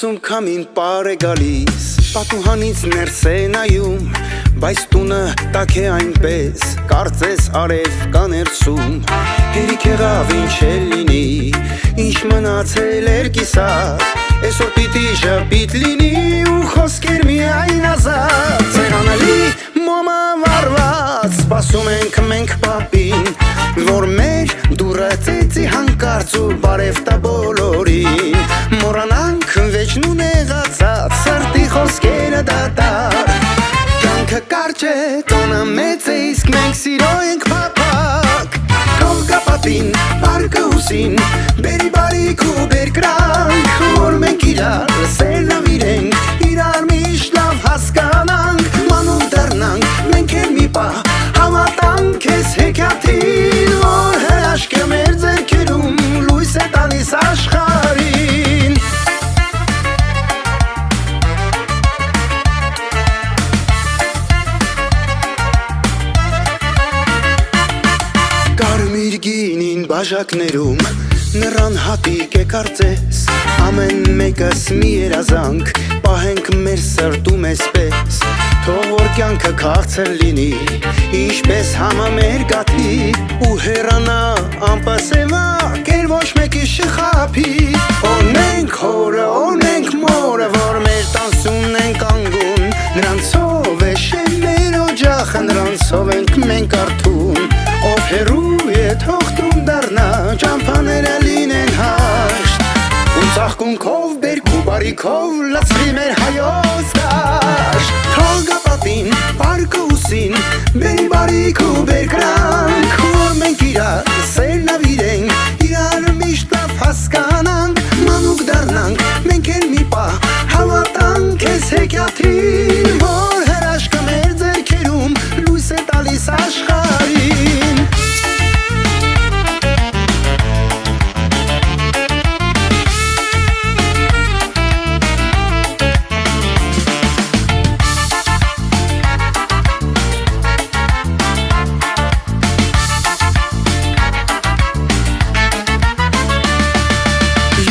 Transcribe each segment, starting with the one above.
Լսում քամին պար է գալիս, պատուհանից ներս է նայում, բայց տունը տաք է այնպես, կարծես արև կա ներսում։ Հերիք եղավ ինչ էլ լինի, ինչ մնացել էր կիսատ, այսօր պիտի ժպիտ լինի ու խոսքեր միայն ազատ։ Սեղանալի մոմը վարված, սպասում ենք մենք պապին, որ մեր դուրը ծեծի հանկարծ ու բարև տա բոլորին։ Մոռանանք վեճն ու նեղացած սրտի խոսքերը դատարկ, կյանքը կարճ է, տոնը մեծ է, իսկ մենք սիրո ենք փափակ։ Թող գա պատին, պարկը ուսին, բերի բարիք ու բեր կրանք, որ մենք իրար սեր նվիրենք, իրար միշտ լավ հասկանանք, մանուկ դառնանք, մենք էլ մի պահ հավատանք քեզ հեքիաթին, որ հրաշքը մեր ձեռքերում լույս է տալիս աշխարհին։ Կարմիր գինին բաժակներում նրան հատիկ է կարծես, ամեն մեկս մի երազանք, պահենք մեր սրտում էսպես, թող որ կյանքը քաղցր լինի, ինչպես համը մեր գաթի, ու հեռանա անպասևակ, էլ ոչ մեկի շխափի։ Օրնենք հորը, օրնենք մորը, որ մեր տանսումն են կանգուն, նրանցով է շեն մեր օջախը, նրանցով ենք մենք արթուն, ով հեռու է թող տուն դառնա, ճամփաները լինեն հաշտ, ու ծաղկունքով բերք ու բարիքով լցվի մեր հայոց դաշտ։ Թող գա պատին, պարկը ուսին, բերի բարիք ու բեր կրանք, որ մենք իրար սեր նվիրենք, իրար միշտ լավ հասկանանք, մանուկ դառնանք, մենք էլ մի պահ հավատանք քեզ հեքիաթին, որ հրաշքը մեր ձեռքերում լույս է տալիս աշխարհին։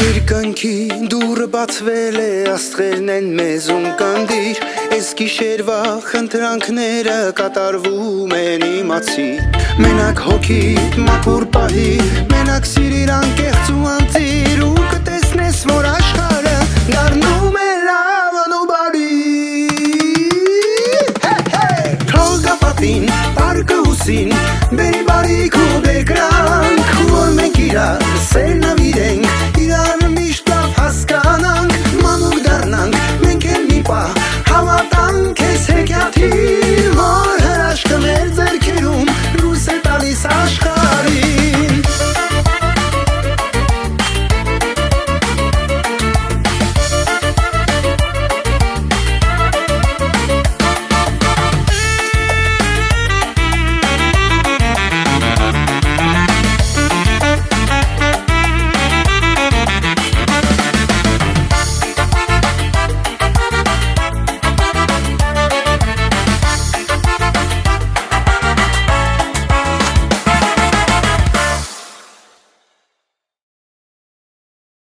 Երկնքի դուրը բացվել է, աստղերն են մեզում կնդիր, այս գիշերվա խնդրանքները կատարվում են իմացիր, մենակ հոգիդ մաքուր պահի, մենակ սիրիր անկեղծ ու անծիր, ու կտեսնես, որ աշխարհը դառնում է լավն ու բարի։ Թող գա պատին, պարկը ուսին, բերի բարիք ու բեր կրանք, որ մենք իրար սեր